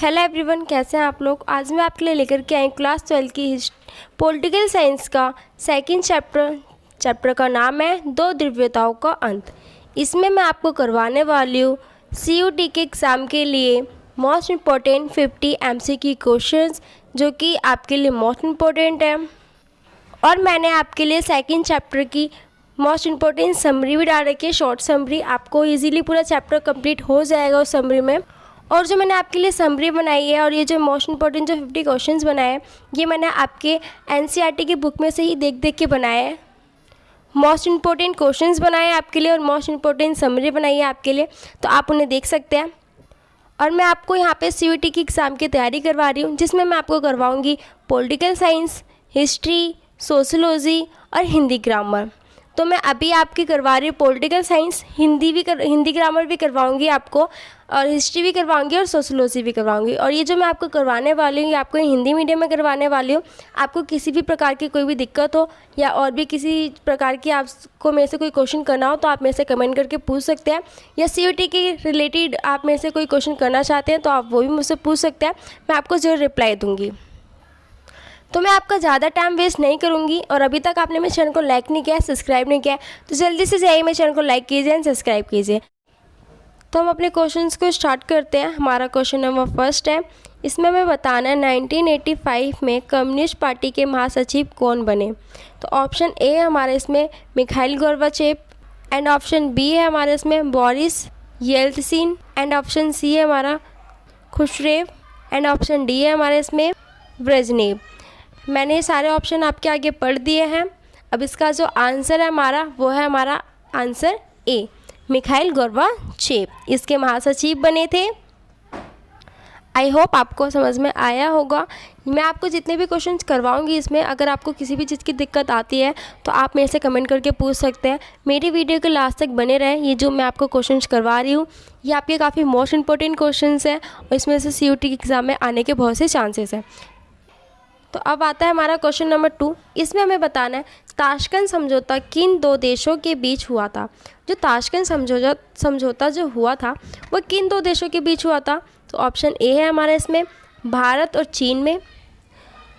Hello everyone, कैसे हैं आप लोग। आज मैं आपके लिए लेकर के आई क्लास 12 की पॉलिटिकल साइंस का सेकंड चैप्टर का नाम है दो दिव्यताओं का अंत। इसमें मैं आपको करवाने वाली हूँ CUT के एग्ज़ाम के लिए मोस्ट इम्पॉर्टेंट 50 MCQ क्वेश्चंस, जो कि आपके लिए मोस्ट इम्पॉर्टेंट है। और मैंने आपके लिए सेकंड चैप्टर की मोस्ट इम्पॉर्टेंट समरी भी डाल रखी है, शॉर्ट समरी। आपको इजीली पूरा चैप्टर कंप्लीट हो जाएगा उस समरी में। और जो मैंने आपके लिए समरी बनाई है और ये जो मोस्ट इम्पॉर्टेंट जो 50 क्वेश्चंस बनाए हैं, ये मैंने आपके NCERT की बुक में से ही देख देख के बनाए हैं। मोस्ट इम्पॉर्टेंट क्वेश्चंस बनाए हैं आपके लिए और मोस्ट इम्पॉर्टेंट समरी बनाई है आपके लिए, तो आप उन्हें देख सकते हैं। और मैं आपको यहाँ पे CUT की एग्ज़ाम की तैयारी करवा रही हूँ, जिसमें मैं आपको करवाऊँगी पॉलिटिकल साइंस, हिस्ट्री, सोशलॉजी और हिंदी ग्रामर। तो मैं अभी आपकी करवा रही हूँ पॉलिटिकल साइंस, हिंदी ग्रामर भी करवाऊँगी आपको, और हिस्ट्री भी करवाऊँगी और सोशलॉजी भी करवाऊँगी। और ये जो मैं आपको करवाने वाली हूँ, ये आपको हिंदी मीडियम में करवाने वाली हूँ। आपको किसी भी प्रकार की कोई भी दिक्कत हो या और भी किसी प्रकार की आपको मेरे से कोई क्वेश्चन करना हो, तो आप मेरे से कमेंट करके पूछ सकते हैं। या CUT के रिलेटेड आप मेरे से कोई क्वेश्चन करना चाहते हैं, तो आप वो भी मुझसे पूछ सकते हैं, मैं आपको ज़रूर रिप्लाई दूँगी। तो मैं आपका ज़्यादा टाइम वेस्ट नहीं करूंगी। और अभी तक आपने मेरे चैनल को लाइक नहीं किया, सब्सक्राइब नहीं किया, तो जल्दी से जाइए मेरे चैनल को लाइक कीजिए एंड सब्सक्राइब कीजिए। तो हम अपने क्वेश्चंस को स्टार्ट करते हैं। हमारा क्वेश्चन नंबर फर्स्ट है, इसमें हमें बताना है 1985 में कम्युनिस्ट पार्टी के महासचिव कौन बने। तो ऑप्शन ए है हमारे इसमें Mikhail Gorbachev, and option B है हमारे इसमें Boris Yeltsin, and option C है हमारा खुश्रेव, एंड ऑप्शन डी है हमारे इसमें ब्रेजनेव। मैंने ये सारे ऑप्शन आपके आगे पढ़ दिए हैं। अब इसका जो आंसर है हमारा, वो है हमारा आंसर ए, मिखाइल गोर्बाचेव इसके महासचिव बने थे। आई होप आपको समझ में आया होगा। मैं आपको जितने भी क्वेश्चंस करवाऊंगी इसमें, अगर आपको किसी भी चीज़ की दिक्कत आती है तो आप मेरे से कमेंट करके पूछ सकते हैं। मेरी वीडियो के लास्ट तक बने रहें। ये जो मैं आपको क्वेश्चंस करवा रही हूँ, ये आपके काफ़ी मोस्ट इंपॉर्टेंट क्वेश्चंस हैं और इसमें से CUT के एग्ज़ाम में आने के बहुत से चांसेस हैं। तो अब आता है हमारा क्वेश्चन नंबर 2। इसमें हमें बताना है ताशकंद समझौता किन दो देशों के बीच हुआ था। जो ताशकंद समझौता जो हुआ था, वो किन दो देशों के बीच हुआ था। तो ऑप्शन ए है हमारा इसमें भारत और चीन में,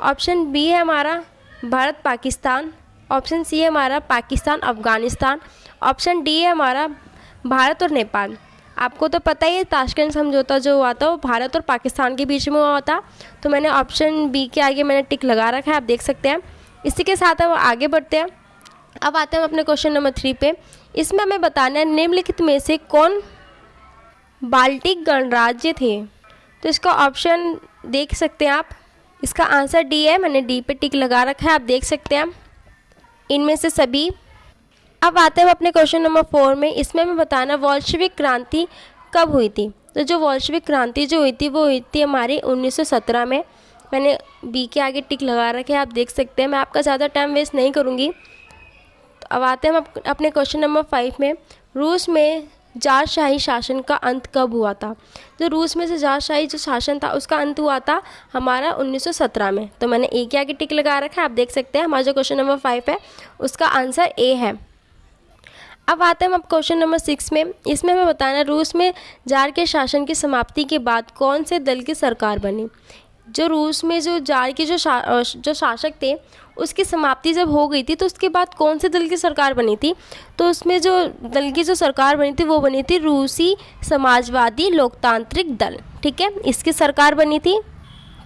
ऑप्शन बी है हमारा भारत पाकिस्तान, ऑप्शन सी है हमारा पाकिस्तान अफ़गानिस्तान, ऑप्शन डी है हमारा भारत और नेपाल। आपको तो पता ही है ताशकंद समझौता जो हुआ था वो भारत और पाकिस्तान के बीच में हुआ था। तो मैंने ऑप्शन बी के आगे मैंने टिक लगा रखा है, आप देख सकते हैं। इसी के साथ हम आगे बढ़ते हैं। अब आते हैं अपने क्वेश्चन नंबर 3 पे। इसमें हमें बताना है निम्नलिखित में से कौन बाल्टिक गणराज्य थे। तो इसका ऑप्शन देख सकते हैं आप, इसका आंसर डी है। मैंने डी पे टिक लगा रखा है, आप देख सकते हैं इनमें से सभी। अब आते हैं अपने क्वेश्चन नंबर 4 में। इसमें हमें बताना वॉल्शेविक क्रांति कब हुई थी। तो जो वॉल्शेविक क्रांति जो हुई थी, वो हुई थी हमारी 1917 में। मैंने बी के आगे टिक लगा रखे हैं, आप देख सकते हैं। मैं आपका ज़्यादा टाइम वेस्ट नहीं करूँगी। तो अब आते हैं हम अपने क्वेश्चन नंबर 5 में। रूस में ज़ारशाही शासन का अंत कब हुआ था। जो रूस में से ज़ारशाही जो शासन था, उसका अंत हुआ था हमारा 1917 में। तो मैंने ए के आगे टिक लगा रखा है, आप देख सकते हैं। हमारा जो क्वेश्चन नंबर 5 है, उसका आंसर ए है। अब आते हैं हम क्वेश्चन नंबर 6 में। इसमें हमें बताना है रूस में जार के शासन की समाप्ति के बाद कौन से दल की सरकार बनी। जो रूस में जो जार के जो शासक थे, उसकी समाप्ति जब हो गई थी, तो उसके बाद कौन से दल की सरकार बनी थी। तो उसमें जो दल की जो सरकार बनी थी, वो बनी थी रूसी समाजवादी लोकतांत्रिक दल। ठीक है, इसकी सरकार बनी थी।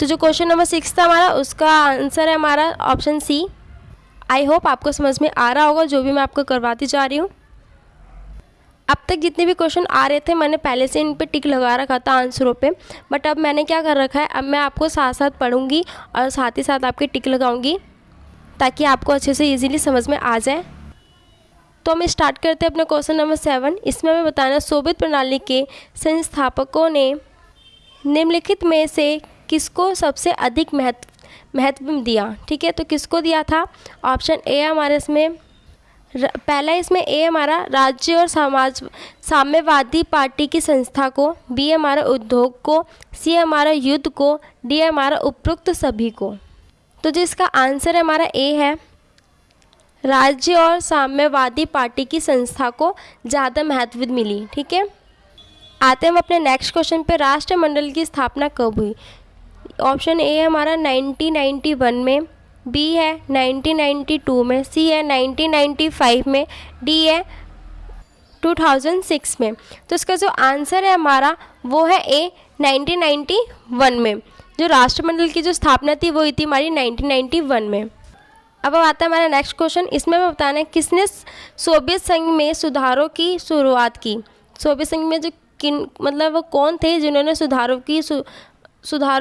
तो जो क्वेश्चन नंबर 6 था हमारा, उसका आंसर है हमारा ऑप्शन सी। आई होप आपको समझ में आ रहा होगा जो भी मैं आपको करवाती जा रही हूँ। अब तक जितने भी क्वेश्चन आ रहे थे, मैंने पहले से इन पे टिक लगा रखा था आंसरों पे, बट अब मैंने क्या कर रखा है, अब मैं आपको साथ साथ पढ़ूंगी और साथ ही साथ आपके टिक लगाऊंगी, ताकि आपको अच्छे से इजीली समझ में आ जाए। तो हम स्टार्ट करते हैं अपना क्वेश्चन नंबर 7। इसमें हमें बताना सोवियत प्रणाली के संस्थापकों ने निम्नलिखित में से किसको सबसे अधिक महत्व दिया। ठीक है, तो किसको दिया था। ऑप्शन ए हमारे इसमें पहला, इसमें ए हमारा राज्य और साम्यवादी पार्टी की संस्था को, बी हमारा उद्योग को, सी हमारा युद्ध को, डी हमारा उपरोक्त सभी को। तो जिसका आंसर हमारा ए है, राज्य और साम्यवादी पार्टी की संस्था को ज़्यादा महत्व मिली। ठीक है, आते हैं हम अपने नेक्स्ट क्वेश्चन पे, राष्ट्रमंडल की स्थापना कब हुई? ऑप्शन ए है हमारा 1991 में, बी है 1992 में, सी है 1995 में, डी है 2006 में। तो इसका जो आंसर है हमारा वो है ए 1991 में। जो राष्ट्रमंडल की जो स्थापना थी वो हुई थी हमारी 1991 में। अब आता है हमारा नेक्स्ट क्वेश्चन। इसमें हमें बताना है किसने सोवियत संघ में सुधारों की शुरुआत की। सोवियत संघ में जो मतलब वो कौन थे जिन्होंने सुधारों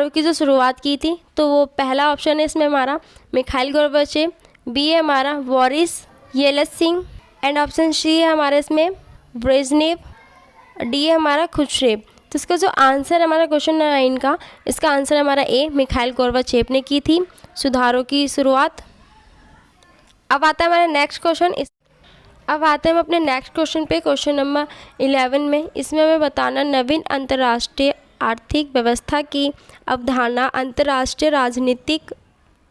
की जो शुरुआत की थी? तो वो पहला ऑप्शन है इसमें हमारा मिखाइल गोर्बाचेव, बी है हमारा Boris Yeltsin and option C है हमारा इसमें ब्रेजनेव, डी है हमारा खुश्रेव। तो इसका जो आंसर है हमारा क्वेश्चन 9 का, इसका आंसर हमारा ए मिखाइल गोर्बाचेव ने की थी सुधारों की शुरुआत। अब आता है हमारा नेक्स्ट क्वेश्चन। अब आते हैं हम अपने नेक्स्ट क्वेश्चन पे, क्वेश्चन नंबर 11 में। इसमें हमें बताना नवीन अंतर्राष्ट्रीय आर्थिक व्यवस्था की अवधारणा अंतर्राष्ट्रीय राजनीतिक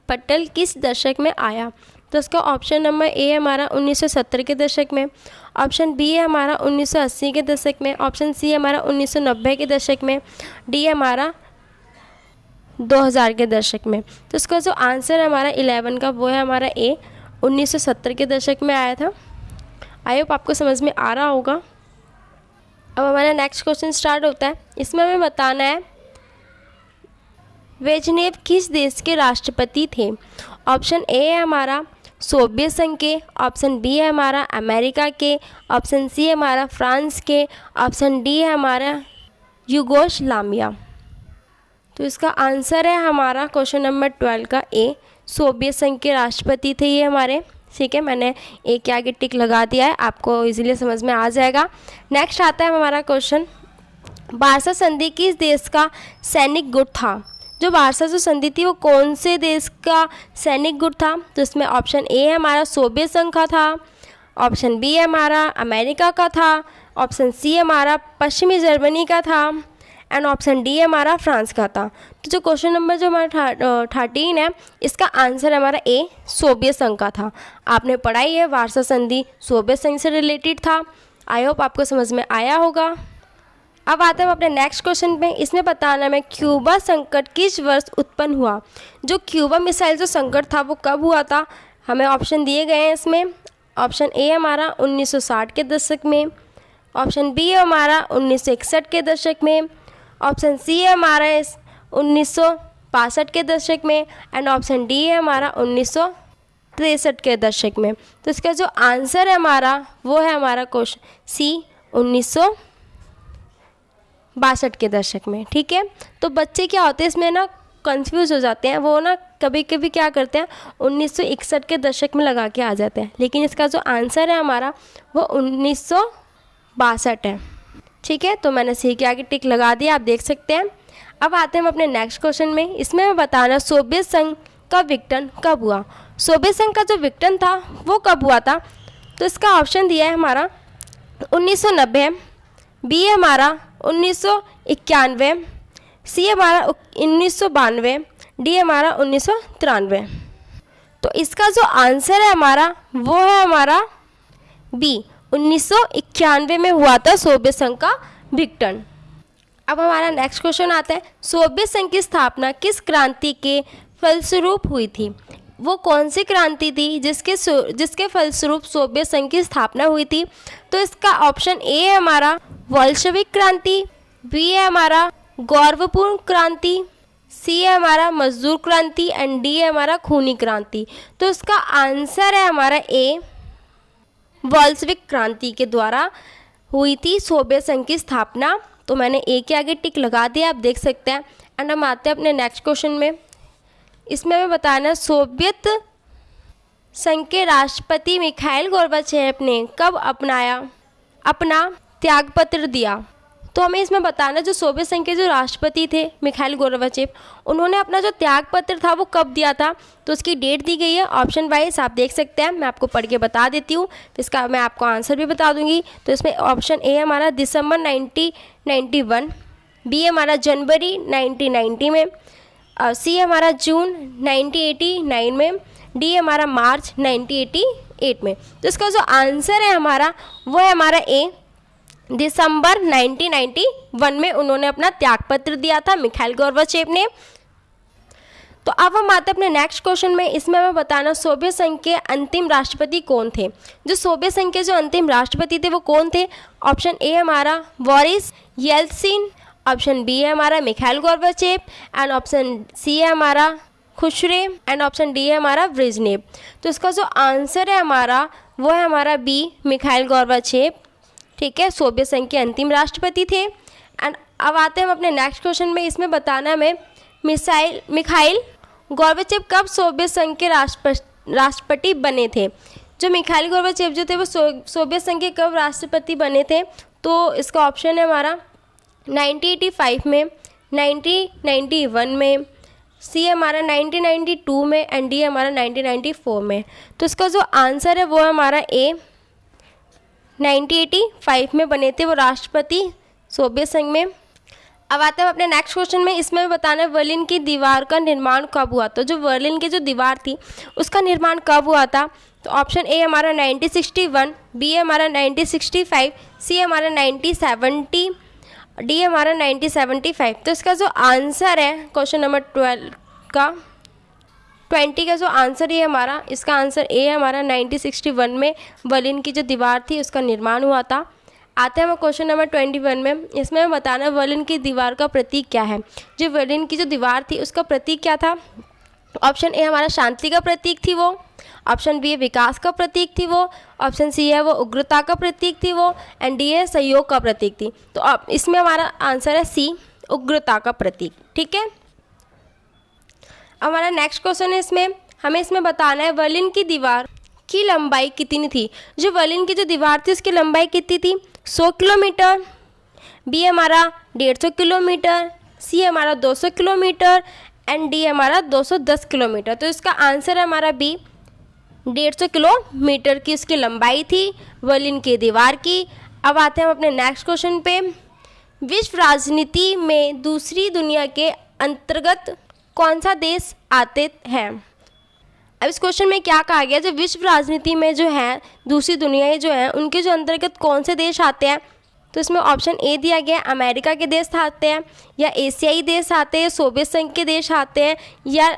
पटल किस दशक में आया? तो इसका ऑप्शन नंबर ए है हमारा 1970 के दशक में, ऑप्शन बी है हमारा 1980 के दशक में, ऑप्शन सी है हमारा 1990 के दशक में, डी है हमारा 2000 के दशक में। तो इसका जो आंसर है हमारा 11 का वो है हमारा ए 1970 के दशक में आया था। आई होप आपको समझ में आ रहा होगा। अब हमारा नेक्स्ट क्वेश्चन स्टार्ट होता है। इसमें हमें बताना है ब्रेजनेव किस देश के राष्ट्रपति थे? ऑप्शन ए है हमारा सोवियत संघ के, ऑप्शन बी है हमारा अमेरिका के, ऑप्शन सी है हमारा फ्रांस के, ऑप्शन डी है हमारा यूगोस्लाविया। तो इसका आंसर है हमारा क्वेश्चन नंबर 12 का ए सोवियत संघ के राष्ट्रपति थे ये हमारे। ठीक है, मैंने ए के आगे टिक लगा दिया है, आपको इजीली समझ में आ जाएगा। नेक्स्ट आता है हमारा क्वेश्चन, वार्सा संधि किस देश का सैनिक गुट था? जो वार्सा जो संधि थी वो कौन से देश का सैनिक गुट था? तो इसमें ऑप्शन ए है हमारा सोवियत संघ का था, ऑप्शन बी है हमारा अमेरिका का था, ऑप्शन सी है हमारा पश्चिमी जर्मनी का था एंड ऑप्शन डी है हमारा फ्रांस का था। तो जो क्वेश्चन नंबर जो हमारा 13 है, इसका आंसर हमारा ए सोवियत संघ का था। आपने पढ़ाई है वार्सा संधि सोवियत संघ से रिलेटेड था। आई होप आपको समझ में आया होगा। अब आते हैं हम अपने नेक्स्ट क्वेश्चन पे। इसमें बताना है क्यूबा संकट किस वर्ष उत्पन्न हुआ? जो क्यूबा मिसाइल जो संकट था वो कब हुआ था? हमें ऑप्शन दिए गए हैं इसमें। ऑप्शन ए हमारा 1960 के दशक में, ऑप्शन बी है हमारा 1961 के दशक में, ऑप्शन सी है हमारा 1962 के दशक में एंड ऑप्शन डी है हमारा 1963 के दशक में। तो इसका जो आंसर है हमारा वो है हमारा क्वेश्चन सी 1962 के दशक में। ठीक है, तो बच्चे क्या होते हैं इसमें ना कंफ्यूज हो जाते हैं, वो ना कभी कभी क्या करते हैं 1961 के दशक में लगा के आ जाते हैं, लेकिन इसका जो आंसर है हमारा वो 1962 है। ठीक है, तो मैंने सी के आगे टिक लगा दिया, आप देख सकते हैं। अब आते हैं हम अपने नेक्स्ट क्वेश्चन में। इसमें हमें बताना सोवियत संघ का विघटन कब हुआ? सोवियत संघ का जो विघटन था वो कब हुआ था? तो इसका ऑप्शन दिया है हमारा 1990, बी है हमारा 1991, सी है हमारा 1992, डी है हमारा 1993। तो इसका जो आंसर है हमारा वो है हमारा बी 1991 में हुआ था सोवियत संघ का विघटन। अब हमारा नेक्स्ट क्वेश्चन आता है सोवियत संघ की स्थापना किस क्रांति के फलस्वरूप हुई थी? वो कौन सी क्रांति थी जिसके फलस्वरूप सोवियत संघ की स्थापना हुई थी? तो इसका ऑप्शन ए है हमारा बोल्शेविक क्रांति, बी है हमारा गौरवपूर्ण क्रांति, सी है हमारा मजदूर क्रांति एंड डी है हमारा खूनी क्रांति। तो इसका आंसर है हमारा ए बोल्शेविक क्रांति के द्वारा हुई थी सोवियत संघ की स्थापना। तो मैंने ए के आगे टिक लगा दिया, आप देख सकते हैं। एंड हम आते हैं अपने नेक्स्ट क्वेश्चन में। इसमें हमें बताना है सोवियत संघ के राष्ट्रपति मिखाइल गोर्बाचेव ने कब अपना त्यागपत्र दिया? तो हमें इसमें बताना जो सोवियत संघ के जो राष्ट्रपति थे मिखाइल गोर्बाचेव, उन्होंने अपना जो त्यागपत्र था वो कब दिया था? तो उसकी डेट दी गई है ऑप्शन वाइज, आप देख सकते हैं। मैं आपको पढ़ के बता देती हूँ, इसका मैं आपको आंसर भी बता दूंगी। तो इसमें ऑप्शन ए हमारा दिसंबर 1991, बी हमारा जनवरी 1990 में, सी हमारा जून 1989 में, डी हमारा मार्च 1988 में। तो इसका जो आंसर है हमारा वो है हमारा ए दिसंबर 1991 में उन्होंने अपना त्यागपत्र दिया था, मिखाइल गोर्बाचेव ने। तो अब हम आते हैं अपने नेक्स्ट क्वेश्चन में। इसमें हमें बताना सोवियत संघ के अंतिम राष्ट्रपति कौन थे। जो सोवियत संघ के जो अंतिम राष्ट्रपति थे वो कौन थे। ऑप्शन ए हमारा बोरिस येल्त्सिन, ऑप्शन बी है हमारा Mikhail Gorbachev, and option C है हमारा खुश्रेव, एंड ऑप्शन डी है हमारा ब्रेजनेव। तो इसका जो आंसर है हमारा वो है हमारा बी, मिखाइल गोर्बाचेव। ठीक है, सोवियत संघ के अंतिम राष्ट्रपति थे। एंड अब आते हैं हम अपने नेक्स्ट क्वेश्चन में। इसमें बताना हमें मिखाइल गोर्बाचेव कब सोवियत संघ के राष्ट्रपति बने थे। जो मिखाइल गोर्बाचेव जो थे वो सोवियत संघ के कब राष्ट्रपति बने थे। तो इसका ऑप्शन है हमारा 1985 में, 1991 में, सी हमारा 1992 में, एंड डी हमारा 1994 में। तो इसका जो आंसर है वो है हमारा ए, 1985 में बने थे वो राष्ट्रपति सोवियत संघ में। अब आते हैं अपने नेक्स्ट क्वेश्चन में। इसमें बताना है बर्लिन की दीवार का निर्माण कब हुआ। तो जो बर्लिन की जो दीवार थी उसका निर्माण कब हुआ था। तो ऑप्शन ए हमारा 1961, बी हमारा 1965, सी हमारा 1970, डी हमारा 1975। तो इसका जो आंसर है क्वेश्चन नंबर 20 का जो आंसर है हमारा, इसका आंसर ए है हमारा 1961 में बर्लिन की जो दीवार थी उसका निर्माण हुआ था। आते हैं हम क्वेश्चन नंबर 21 में। इसमें हमें बताना है बर्लिन की दीवार का प्रतीक क्या है। जो बर्लिन की जो दीवार थी उसका प्रतीक क्या था। ऑप्शन ए हमारा शांति का प्रतीक थी वो, ऑप्शन बी है विकास का प्रतीक थी वो, ऑप्शन सी है वो उग्रता का प्रतीक थी वो, एंड डी है सहयोग का प्रतीक थी। तो अब इसमें हमारा आंसर है सी, उग्रता का प्रतीक। ठीक है, हमारा नेक्स्ट क्वेश्चन है। इसमें हमें इसमें बताना है बर्लिन की दीवार की लंबाई कितनी थी। जो बर्लिन की जो दीवार थी उसकी लंबाई कितनी थी। 100 किलोमीटर, बी हमारा 150 किलोमीटर, सी हमारा 200 किलोमीटर, एंड डी हमारा 210 किलोमीटर। तो इसका आंसर है हमारा बी, 150 किलोमीटर की उसकी लंबाई थी बर्लिन की दीवार की। अब आते हैं हम अपने नेक्स्ट क्वेश्चन पे। विश्व राजनीति में दूसरी दुनिया के अंतर्गत कौन सा देश आते हैं। अब इस क्वेश्चन में क्या कहा गया, जो विश्व राजनीति में जो है दूसरी दुनिया जो है उनके जो अंतर्गत कौन से देश आते हैं। तो इसमें ऑप्शन ए दिया गया अमेरिका के देश आते हैं, या एशियाई देश आते हैं, सोवियत संघ के देश आते हैं, या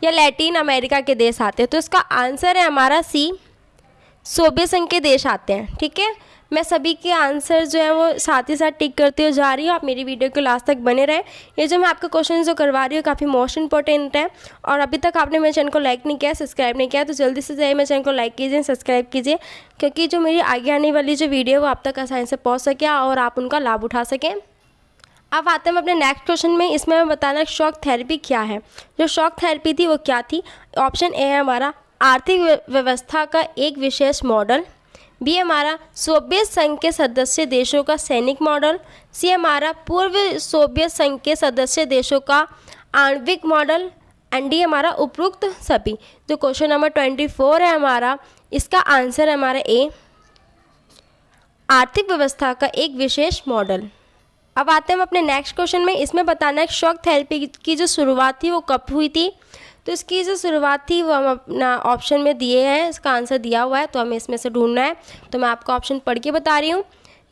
लैटिन अमेरिका के देश आते हैं। तो इसका आंसर है हमारा सी, सोवियत संघ के देश आते हैं। ठीक है, मैं सभी के आंसर जो है वो साथ ही साथ टिक करते हुए जा रही हूँ। आप मेरी वीडियो के लास्ट तक बने रहें। ये जो मैं आपका क्वेश्चन जो करवा रही हूँ काफ़ी मोस्ट इंपॉर्टेंट है, और अभी तक आपने मेरे चैनल को लाइक नहीं किया, सब्सक्राइब नहीं किया, तो जल्दी से जाइए मेरे चैनल को लाइक कीजिए, सब्सक्राइब कीजिए, क्योंकि जो मेरी आगे आने वाली जो वीडियो है वो आप तक आसानी से पहुँच सके और आप उनका लाभ उठा सकें। अब आते हैं अपने नेक्स्ट क्वेश्चन में। इसमें हमें बताना शॉक थेरेपी क्या है। जो शॉक थेरेपी थी वो क्या थी। ऑप्शन ए है हमारा आर्थिक व्यवस्था का एक विशेष मॉडल, बी हमारा सोवियत संघ के सदस्य देशों का सैनिक मॉडल, सी हमारा पूर्व सोवियत संघ के सदस्य देशों का आणविक मॉडल, एंड डी हमारा उपरोक्त सभी। जो क्वेश्चन नंबर 24 है हमारा, इसका आंसर है हमारा ए, आर्थिक व्यवस्था का एक विशेष मॉडल। अब आते हैं हम अपने नेक्स्ट क्वेश्चन में। इसमें बताना है शॉक थेरेपी की जो शुरुआत थी वो कब हुई थी। तो इसकी जो शुरुआत थी वो हम अपना ऑप्शन में दिए हैं, इसका आंसर दिया हुआ है, तो हमें इसमें से ढूंढना है। तो मैं आपको ऑप्शन पढ़ के बता रही हूँ।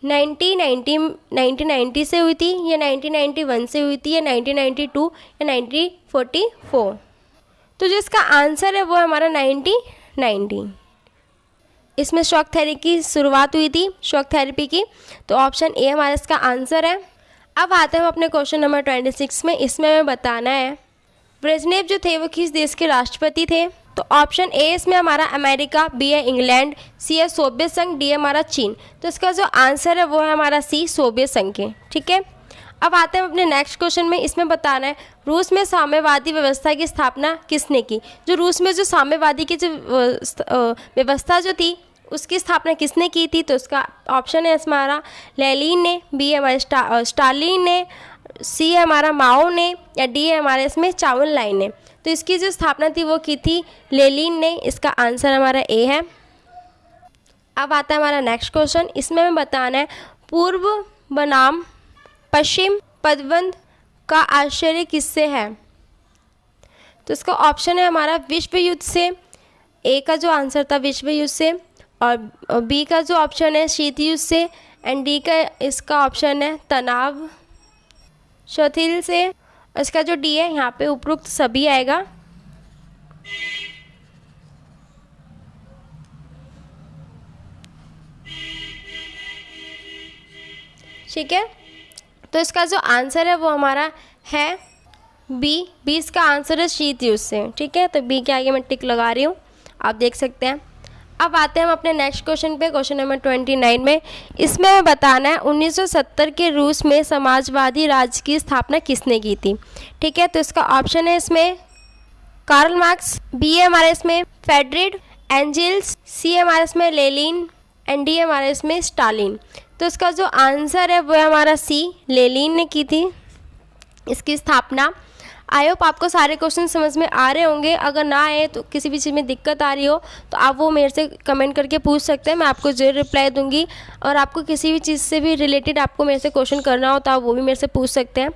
1990 से हुई थी, या 1991 से हुई थी, या 1992, या 1944। तो जो इसका आंसर है वो हमारा 1990। इसमें शॉक थेरेपी की शुरुआत हुई थी, शॉक थेरेपी की। तो ऑप्शन ए हमारा इसका आंसर है। अब आते हैं हम अपने क्वेश्चन नंबर 26 में। इसमें हमें बताना है ब्रेजनेव जो थे वो किस देश के राष्ट्रपति थे। तो ऑप्शन ए इसमें हमारा अमेरिका, बी है इंग्लैंड, सी है सोवियत संघ, डी है हमारा चीन। तो इसका जो आंसर है वो है हमारा सी, सोवियत संघ के। ठीक है, अब आते हैं अपने नेक्स्ट क्वेश्चन में। इसमें बताना है रूस में साम्यवादी व्यवस्था की स्थापना किसने की। जो रूस में जो साम्यवादी की जो व्यवस्था जो थी उसकी स्थापना किसने की थी। तो इसका ऑप्शन है हमारा लेनिन ने, बी है हमारा स्टालिन ने, सी है हमारा माओ ने, या डी है हमारे इसमें चाउन लाई ने। तो इसकी जो स्थापना थी वो की थी लेनिन ने। इसका आंसर हमारा ए है। अब आता है हमारा नेक्स्ट क्वेश्चन। इसमें हमें बताना है पूर्व बनाम पश्चिम पदबंध का आश्चर्य किससे है। तो इसका ऑप्शन है हमारा विश्व युद्ध से, ए का जो आंसर था विश्व युद्ध से, और बी का जो ऑप्शन है शीत युद्ध से, एंड डी का इसका ऑप्शन है तनाव शिथिल से। इसका जो डी है यहाँ पे उपरोक्त सभी आएगा। ठीक है, तो इसका जो आंसर है वो हमारा है बी। बी इसका आंसर है शीत युद्ध से। ठीक है, तो बी के आगे मैं टिक लगा रही हूँ, आप देख सकते हैं। अब आते हैं हम अपने नेक्स्ट क्वेश्चन पे, क्वेश्चन नंबर 29 में। इसमें हमें बताना है 1970 के रूस में समाजवादी राज्य की स्थापना किसने की थी। ठीक है, तो इसका ऑप्शन है इसमें कार्ल मार्क्स, बी है हमारे इसमें फ्रेडरिक एंजेल्स, सी है हमारे इसमें लेनिन एंड डी है हमारे इसमें स्टालिन। तो इसका जो आंसर है वो है हमारा सी, लेनिन ने की थी इसकी स्थापना। आई होप आपको सारे क्वेश्चन समझ में आ रहे होंगे। अगर ना आए तो किसी भी चीज़ में दिक्कत आ रही हो तो आप वो मेरे से कमेंट करके पूछ सकते हैं, मैं आपको ज़रूर रिप्लाई दूंगी। और आपको किसी भी चीज़ से भी रिलेटेड आपको मेरे से क्वेश्चन करना हो तो आप वो भी मेरे से पूछ सकते हैं।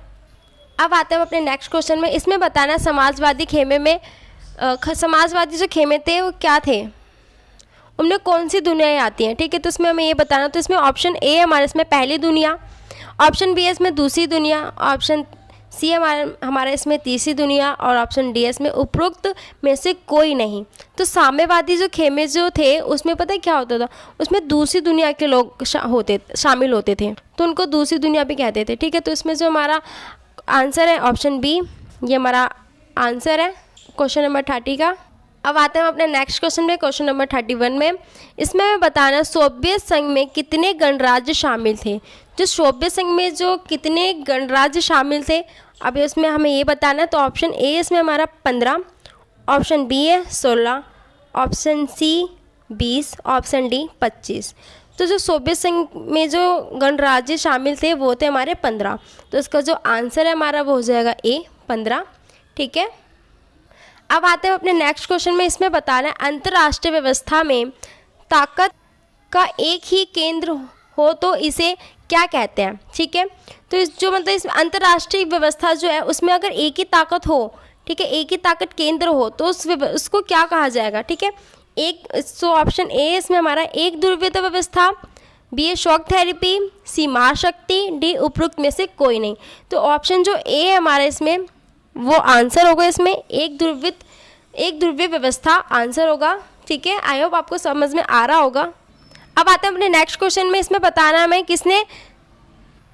अब आते हैं अपने नेक्स्ट क्वेश्चन में। इसमें बताना समाजवादी खेमे में समाजवादी जो खेमे थे वो क्या थे, उनमें कौन सी दुनियाएँ आती हैं। ठीक है, तो इसमें हमें ये बताना, तो इसमें ऑप्शन ए हमारे इसमें पहली दुनिया, ऑप्शन बी है इसमें दूसरी दुनिया, ऑप्शन सी हमारा इसमें तीसरी दुनिया और ऑप्शन डी इसमें उपरोक्त में से कोई नहीं। तो साम्यवादी जो खेमे जो थे उसमें पता है क्या होता था, उसमें दूसरी दुनिया के लोग शामिल होते थे, तो उनको दूसरी दुनिया भी कहते थे। ठीक है, तो इसमें जो हमारा आंसर है ऑप्शन बी, ये हमारा आंसर है क्वेश्चन नंबर 30 का। अब आते हैं हम अपने नेक्स्ट क्वेश्चन में, क्वेश्चन नंबर 31 में। इसमें हमें बताना सोवियत संघ में कितने गणराज्य शामिल थे। जो सोवियत संघ में जो कितने गणराज्य शामिल थे, अब इसमें हमें ये बताना है। तो ऑप्शन ए इसमें हमारा 15, ऑप्शन बी है 16, ऑप्शन सी 20, ऑप्शन डी 25। तो जो सोवियत संघ में जो गणराज्य शामिल थे वो थे हमारे 15। तो इसका जो आंसर है हमारा वो हो जाएगा ए 15। ठीक है, अब आते हैं अपने नेक्स्ट क्वेश्चन में। इसमें बताना है अंतर्राष्ट्रीय व्यवस्था में ताकत का एक ही केंद्र हो तो इसे क्या कहते हैं। ठीक है, तो इस जो मतलब इस अंतर्राष्ट्रीय व्यवस्था जो है उसमें अगर एक ही ताकत हो, ठीक है, एक ही ताकत केंद्र हो तो उसको क्या कहा जाएगा। ठीक है, सो ऑप्शन ए इसमें हमारा एक ध्रुवीयता व्यवस्था, बी है शॉक थेरेपी, सी महाशक्ति, डी उपरोक्त में से कोई नहीं। तो ऑप्शन जो ए है हमारा इसमें वो आंसर होगा, इसमें एक ध्रुवीय व्यवस्था आंसर होगा। ठीक है, आई होप आपको समझ में आ रहा होगा। अब आते हैं अपने नेक्स्ट क्वेश्चन में। इसमें बताना हमें किसने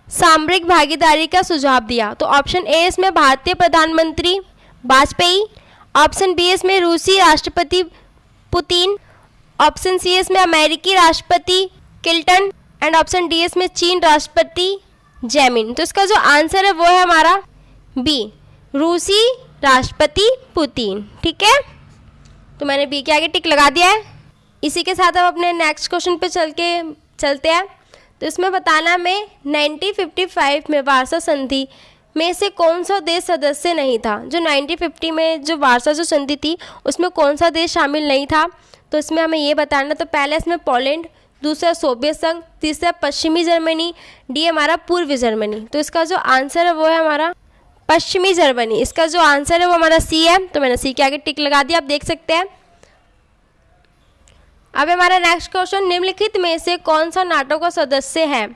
सामरिक भागीदारी का सुझाव दिया। तो ऑप्शन ए इसमें भारतीय प्रधानमंत्री वाजपेयी, ऑप्शन बी इसमें रूसी राष्ट्रपति पुतिन, ऑप्शन सी इसमें अमेरिकी राष्ट्रपति क्लिंटन एंड ऑप्शन डी इसमें चीन राष्ट्रपति जैमिन। तो इसका जो आंसर है वो है हमारा बी, रूसी राष्ट्रपति पुतिन। ठीक है, तो मैंने बी के आगे टिक लगा दिया है। इसी के साथ हम अपने नेक्स्ट क्वेश्चन पे चलते हैं। तो इसमें बताना में 1955 में वार्सा संधि में से कौन सा देश सदस्य नहीं था। जो 1950 में जो वार्सा जो संधि थी उसमें कौन सा देश शामिल नहीं था, तो इसमें हमें ये बताना। तो पहला इसमें पोलैंड, दूसरा सोवियत संघ, तीसरा पश्चिमी जर्मनी, डी हमारा पूर्वी जर्मनी। तो इसका जो आंसर है वो है हमारा पश्चिमी जर्मनी। इसका जो आंसर है वो हमारा सी है, तो मैंने सी के आगे टिक लगा दिया, आप देख सकते हैं। अब हमारा नेक्स्ट क्वेश्चन, निम्नलिखित में से कौन सा नाटो का सदस्य है।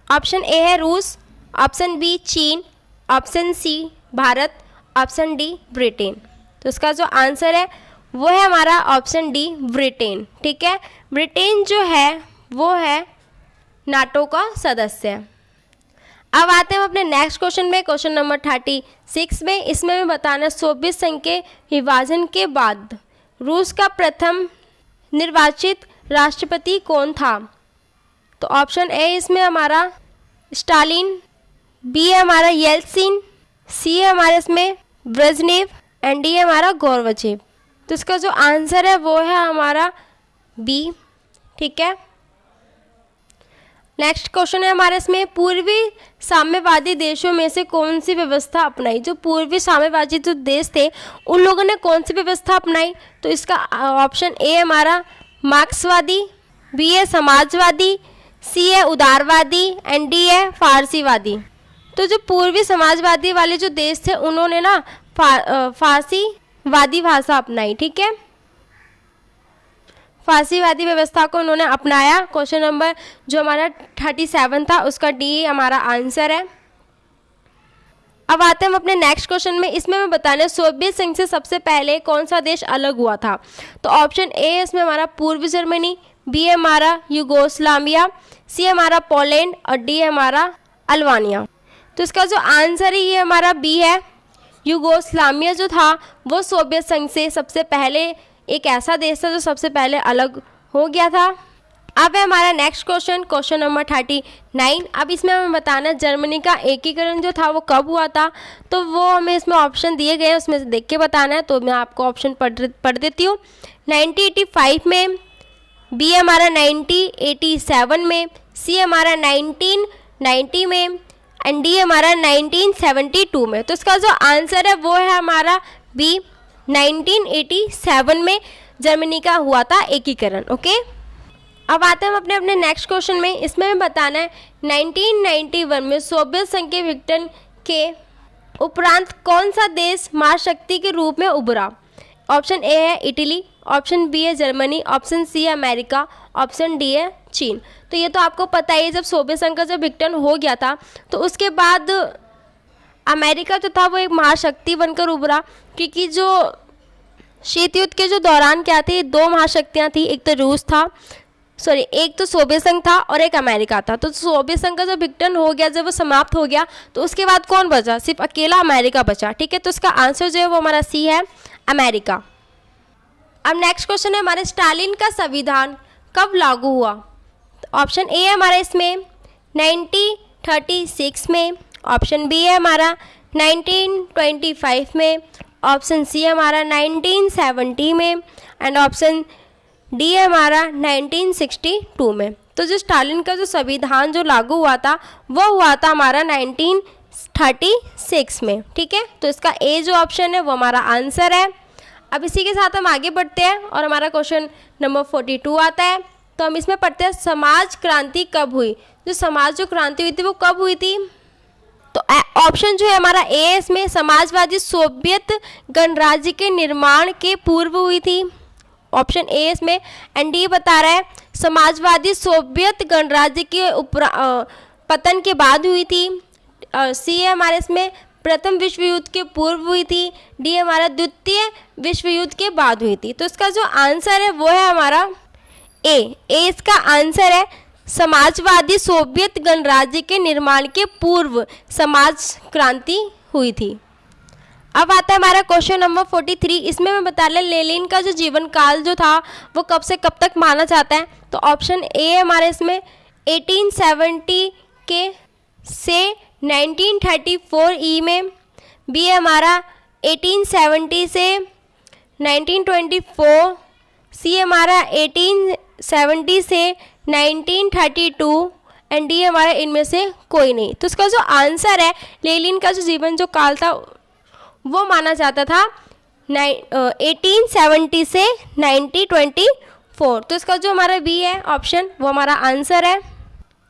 ऑप्शन ए है रूस, ऑप्शन बी चीन, option C Bharat, option D Britain. तो इसका जो आंसर है वो है हमारा ऑप्शन डी ब्रिटेन। ठीक है, ब्रिटेन जो है वो है नाटो का सदस्य। अब आते हैं हम अपने नेक्स्ट क्वेश्चन में, क्वेश्चन नंबर 36 में। इसमें हमें बताना सोवियत संघ के विभाजन के बाद रूस का प्रथम निर्वाचित राष्ट्रपति कौन था। तो ऑप्शन ए इसमें हमारा स्टालिन, बी है हमारा येल्सिन, सी है हमारा इसमें ब्रेजनेव एंड डी है हमारा गोर्बाचेव। तो इसका जो आंसर है वो है हमारा बी। ठीक है, नेक्स्ट क्वेश्चन है हमारे इसमें पूर्वी साम्यवादी देशों में से कौन सी व्यवस्था अपनाई। जो पूर्वी साम्यवादी जो देश थे उन लोगों ने कौन सी व्यवस्था अपनाई। तो इसका ऑप्शन ए हमारा मार्क्सवादी, बी है समाजवादी, सी है उदारवादी एंड डी है फारसीवादी। तो जो पूर्वी समाजवादी वाले जो देश थे उन्होंने ना फारसीवादी भाषा अपनाई। ठीक है, फासीवादी व्यवस्था को उन्होंने अपनाया। क्वेश्चन नंबर जो हमारा 37 था उसका डी हमारा आंसर है। अब आते हैं हम अपने नेक्स्ट क्वेश्चन में। इसमें मैं बताना है सोवियत संघ से सबसे पहले कौन सा देश अलग हुआ था। तो ऑप्शन ए है इसमें हमारा पूर्वी जर्मनी, बी है हमारा यूगोस्लाविया, सी हमारा पोलैंड और डी है हमारा अल्बानिया। तो इसका जो आंसर है ये हमारा बी है। यूगोस्लाविया जो था वो सोवियत संघ से सबसे पहले एक ऐसा देश था जो सबसे पहले अलग हो गया था। अब है हमारा नेक्स्ट क्वेश्चन, क्वेश्चन नंबर 39। अब इसमें हमें बताना है जर्मनी का एकीकरण जो था वो कब हुआ था। तो वो हमें इसमें ऑप्शन दिए गए हैं, उसमें से देख के बताना है। तो मैं आपको ऑप्शन पढ़ देती हूँ। 1985 में, बी हमारा 1987 में, सी हमारा 1990 में एंड डी हमारा 1972 में। तो इसका जो आंसर है वो है हमारा बी, 1987 में जर्मनी का हुआ था एकीकरण। ओके, अब आते हैं हम अपने नेक्स्ट क्वेश्चन में। इसमें हमें बताना है 1991 में सोवियत संघ के विघटन के उपरांत कौन सा देश महाशक्ति के रूप में उभरा। ऑप्शन ए है इटली, ऑप्शन बी है जर्मनी, ऑप्शन सी है अमेरिका, ऑप्शन डी है चीन। तो ये तो आपको पता ही है, जब सोवियत संघ का जब विघटन हो गया था तो उसके बाद अमेरिका जो था वो एक महाशक्ति बनकर उभरा, क्योंकि जो शीत युद्ध के जो दौरान क्या थी, दो महाशक्तियाँ थी, एक तो सोवियत संघ था और एक अमेरिका था। तो सोवियत संघ का जब विघटन हो गया, जब वो समाप्त हो गया तो उसके बाद कौन बचा, सिर्फ अकेला अमेरिका बचा। ठीक है, तो इसका आंसर जो है वो हमारा सी है, अमेरिका। अब नेक्स्ट क्वेश्चन है हमारे स्टालिन का संविधान कब लागू हुआ। ऑप्शन ए है हमारा इसमें 1936 में, ऑप्शन बी है हमारा 1925 में, ऑप्शन सी है हमारा 1970 में एंड ऑप्शन डी है हमारा 1962 में। तो जो स्टालिन का जो संविधान जो लागू हुआ था वो हुआ था हमारा 1936 में। ठीक है, तो इसका ए जो ऑप्शन है वो हमारा आंसर है। अब इसी के साथ हम आगे बढ़ते हैं और हमारा क्वेश्चन नंबर 42 आता है। तो हम इसमें पढ़ते हैं समाज क्रांति कब हुई। जो क्रांति हुई थी वो कब हुई थी। तो ऑप्शन जो है हमारा ए है इसमें समाजवादी सोवियत गणराज्य के निर्माण के पूर्व हुई थी। ऑप्शन ए इसमें एंड डी बता रहा है समाजवादी सोवियत गणराज्य के पतन के बाद हुई थी। सी है हमारे इसमें प्रथम विश्व युद्ध के पूर्व हुई थी। डी हमारा द्वितीय विश्व युद्ध के बाद हुई थी। तो इसका जो आंसर है वो है हमारा ए इसका आंसर है समाजवादी सोवियत गणराज्य के निर्माण के पूर्व समाज क्रांति हुई थी। अब आता है हमारा क्वेश्चन नंबर 43। इसमें मैं बता लें लेनिन का जो जीवन काल जो था वो कब से कब तक माना जाता है। तो ऑप्शन ए है हमारे इसमें 1870 के से 1934 ई में, बी है हमारा 1870 से 1924, सी है हमारा 1870 से 1932 एंड डी हमारा इनमें से कोई नहीं। तो इसका जो आंसर है लेनिन का जो जीवन जो काल था वो माना जाता था 1870 से 1924। तो इसका जो हमारा बी है ऑप्शन वो हमारा आंसर है।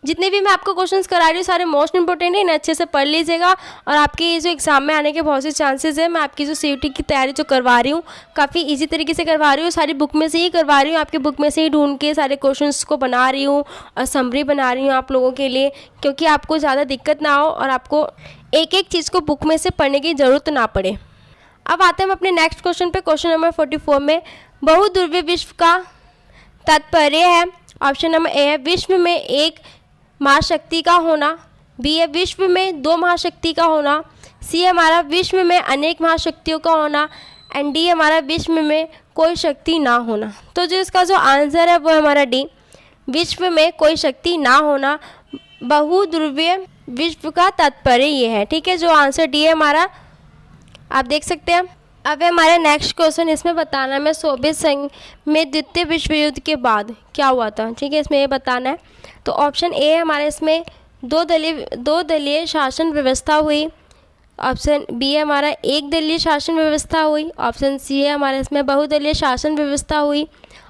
जितने भी मैं आपको क्वेश्चंस करा रही हूँ सारे मोस्ट इंपॉर्टेंट है, इन्हें अच्छे से पढ़ लीजिएगा और आपके ये जो एग्जाम में आने के बहुत से चांसेस है। मैं आपकी जो सीयूटी की तैयारी जो करवा रही हूँ काफ़ी इजी तरीके से करवा रही हूँ, सारी बुक में से ही करवा रही हूँ, आपके बुक में से ही ढूंढ के सारे क्वेश्चंस को बना रही हूँ और समरी बना रही हूँ आप लोगों के लिए, क्योंकि आपको ज़्यादा दिक्कत ना हो और आपको एक एक चीज़ को बुक में से पढ़ने की ज़रूरत ना पड़े। अब आते हैं हम अपने नेक्स्ट क्वेश्चन पे, क्वेश्चन नंबर 44 में बहुध्रुवीय विश्व का तात्पर्य है। ऑप्शन नंबर ए है विश्व में एक महाशक्ति का होना, बी है विश्व में दो महाशक्ति का होना, सी हमारा विश्व में अनेक महाशक्तियों का होना एंड डी हमारा विश्व में कोई शक्ति ना होना। तो जो इसका जो आंसर है वो हमारा डी, विश्व में कोई शक्ति ना होना, बहुध्रुवीय विश्व का तात्पर्य ये है। ठीक है, जो आंसर डी है हमारा, आप देख सकते हैं। अब है हमारा नेक्स्ट क्वेश्चन, इसमें बताना है सोवियत संघ में द्वितीय विश्व युद्ध के बाद क्या हुआ था। ठीक है, इसमें ये बताना है। तो ऑप्शन ए है हमारे इसमें दो दलीय शासन व्यवस्था हुई, ऑप्शन बी है हमारा एक दलीय शासन व्यवस्था हुई, ऑप्शन सी है हमारे इसमें बहुदलीय शासन व्यवस्था हुई,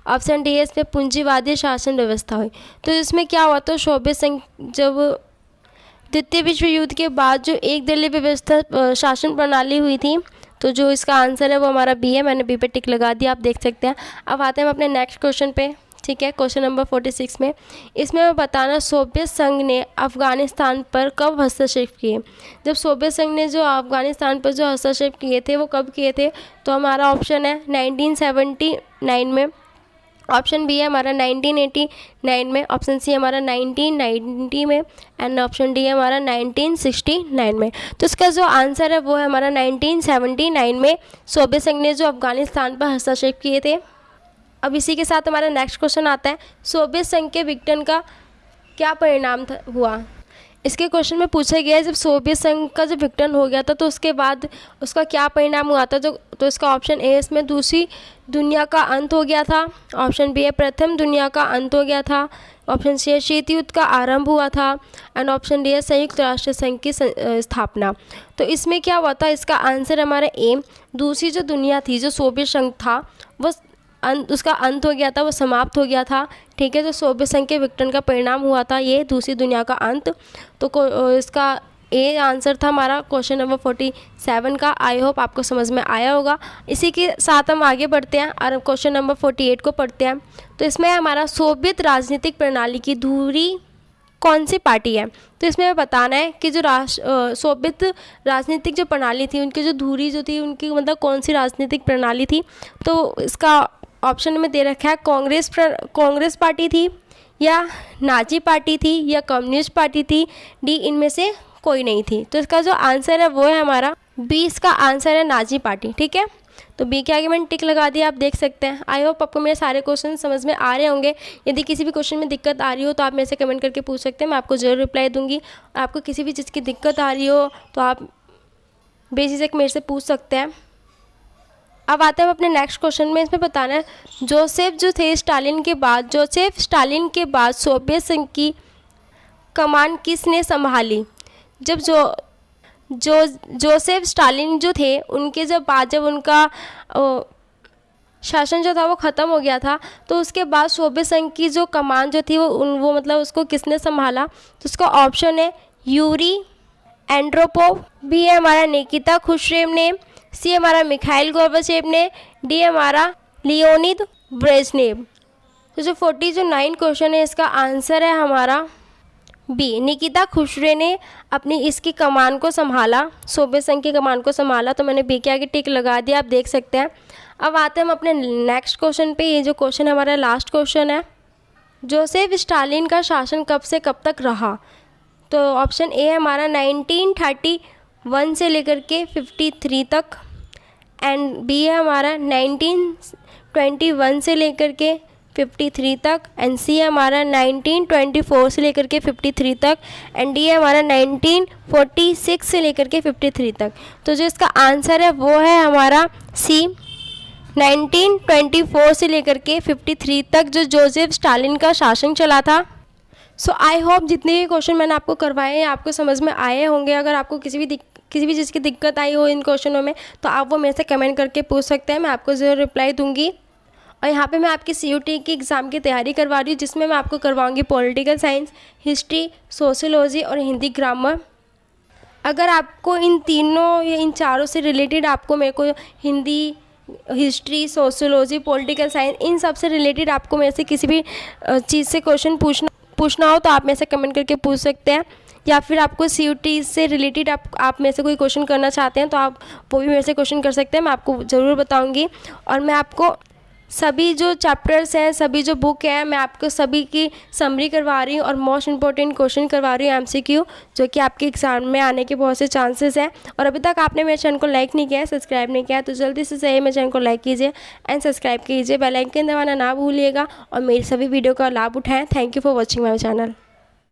ऑप्शन डी है इसमें पूंजीवादी शासन व्यवस्था हुई। तो इसमें क्या हुआ, तो सोवियत संघ जब द्वितीय विश्व युद्ध के बाद जो एक दलीय व्यवस्था शासन प्रणाली हुई थी तो जो इसका आंसर है वो हमारा बी है। मैंने बी पे टिक लगा दिया, आप देख सकते हैं। अब आते हैं हम अपने नेक्स्ट क्वेश्चन पे। ठीक है, क्वेश्चन नंबर 46 में इसमें मैं बताना सोवियत संघ ने अफ़गानिस्तान पर कब हस्तक्षेप किए। जब सोवियत संघ ने जो अफ़गानिस्तान पर जो हस्तक्षेप किए थे वो कब किए थे, तो हमारा ऑप्शन है 1979 में, ऑप्शन बी है हमारा 1989 में, ऑप्शन सी हमारा 1990 में एंड ऑप्शन डी है हमारा 1969 में। तो इसका जो आंसर है वो है हमारा 1979 में सोवियत संघ ने जो अफ़गानिस्तान पर हस्तक्षेप किए थे। अब इसी के साथ हमारा नेक्स्ट क्वेश्चन आता है, सोवियत संघ के विघटन का क्या परिणाम हुआ। इसके क्वेश्चन में पूछा गया है जब सोवियत संघ का जब विघटन हो गया था तो उसके बाद उसका क्या परिणाम हुआ था। तो इसका ऑप्शन ए इसमें दूसरी दुनिया का अंत हो गया था, ऑप्शन बी है प्रथम दुनिया का अंत हो गया था, ऑप्शन सी है शीत युद्ध का आरंभ हुआ था एंड ऑप्शन डी है संयुक्त राष्ट्र संघ की स्थापना। तो इसमें क्या हुआ था, इसका आंसर हमारा ए, दूसरी जो दुनिया थी, जो सोवियत संघ था वो उसका अंत हो गया था, वो समाप्त हो गया था। ठीक है, जो सोवियत संघ के विघटन का परिणाम हुआ था ये दूसरी दुनिया का अंत। तो इसका ए आंसर था हमारा क्वेश्चन नंबर 47 का। आई होप आपको समझ में आया होगा। इसी के साथ हम आगे बढ़ते हैं और क्वेश्चन नंबर 48 को पढ़ते हैं। तो इसमें हमारा सोवियत राजनीतिक प्रणाली की धुरी कौन सी पार्टी है। तो इसमें हमें बताना है कि जो सोवियत राजनीतिक जो प्रणाली थी उनकी जो धुरी जो थी उनकी मतलब कौन सी राजनीतिक प्रणाली थी। तो इसका ऑप्शन में दे रखा है कांग्रेस पार्टी थी या नाजी पार्टी थी या कम्युनिस्ट पार्टी थी, डी इनमें से कोई नहीं थी। तो इसका जो आंसर है वो है हमारा बी, इसका आंसर है नाजी पार्टी। ठीक है, तो बी के आगे मैंने टिक लगा दिया, आप देख सकते हैं। आई होप आपको मेरे सारे क्वेश्चन समझ में आ रहे होंगे। यदि किसी भी क्वेश्चन में दिक्कत आ रही हो तो आप मेरे से कमेंट करके पूछ सकते हैं, मैं आपको ज़रूर रिप्लाई दूंगी। और आपको किसी भी चीज़ की दिक्कत आ रही हो तो आप बेझिझक मेरे से पूछ सकते हैं। अब आते हैं अपने नेक्स्ट क्वेश्चन में। इसमें बताना है जोसेफ स्टालिन के बाद सोवियत संघ की कमान किसने संभाली। जब जोसेफ स्टालिन जो थे उनके जब उनका शासन जो था वो ख़त्म हो गया था, तो उसके बाद सोवियत संघ की जो कमान जो थी वो मतलब उसको किसने संभाला। तो उसका ऑप्शन है यूरी एंड्रोपोव, बी है हमारा निकिता खुश्रेव ने, सी हमारा मिखाइल गोर्बाचेव ने, डी हमारा लियोनिद ब्रेजनेव। तो जो 49 क्वेश्चन है इसका आंसर है हमारा बी, निकिता खुश्रेव ने अपनी इसकी कमान को संभाला, सोवियत संघ की कमान को संभाला। तो मैंने बी के आगे टिक लगा दिया, आप देख सकते हैं। अब आते हैं हम अपने नेक्स्ट क्वेश्चन पे। ये जो क्वेश्चन हमारा लास्ट क्वेश्चन है, जोसेफ स्टालिन का शासन कब से कब तक रहा। तो ऑप्शन ए है हमारा 1931 से लेकर के 53 तक एंड बी है हमारा 1921 से लेकर के 53 तक एंड सी है हमारा 1924 से लेकर के 53 तक एंड डी है हमारा 1946 से लेकर के 53 तक। तो जो इसका आंसर है वो है हमारा सी, 1924 से लेकर के 53 तक जो जोसेफ स्टालिन का शासन चला था। सो आई होप जितने भी क्वेश्चन मैंने आपको करवाए हैं आपको समझ में आए होंगे। अगर आपको किसी भी चीज़ की दिक्कत आई हो इन क्वेश्चनों में तो आप वो मेरे से कमेंट करके पूछ सकते हैं, मैं आपको ज़रूर रिप्लाई दूंगी। और यहाँ पे मैं आपकी CUT की एग्ज़ाम की तैयारी करवा रही हूँ जिसमें मैं आपको करवाऊँगी पॉलिटिकल साइंस, हिस्ट्री, सोशियोलॉजी और हिंदी ग्रामर। अगर आपको इन तीनों या इन चारों से रिलेटेड आपको मेरे को Hindi, history, sociology, political science इन सब से रिलेटेड आपको मेरे से किसी भी चीज़ से क्वेश्चन पूछना हो तो आप मेरे से कमेंट करके पूछ सकते हैं। या फिर आपको CUT से रिलेटेड आप मेरे से कोई क्वेश्चन करना चाहते हैं तो आप वो भी मेरे से क्वेश्चन कर सकते हैं, मैं आपको ज़रूर बताऊंगी। और मैं आपको सभी जो चैप्टर्स हैं, सभी जो बुक हैं, मैं आपको सभी की समरी करवा रही हूँ और मोस्ट इंपॉर्टेंट क्वेश्चन करवा रही हूँ MCQ, जो कि आपके एग्जाम में आने के बहुत से चांसेस हैं। और अभी तक आपने मेरे चैनल को लाइक नहीं किया है, सब्सक्राइब नहीं किया है, तो जल्दी से सही मेरे चैनल को लाइक कीजिए एंड सब्सक्राइब कीजिए, बेल आइकन दबाना ना भूलिएगा और मेरी सभी वीडियो का लाभ उठाएँ। Thank you for watching my channel.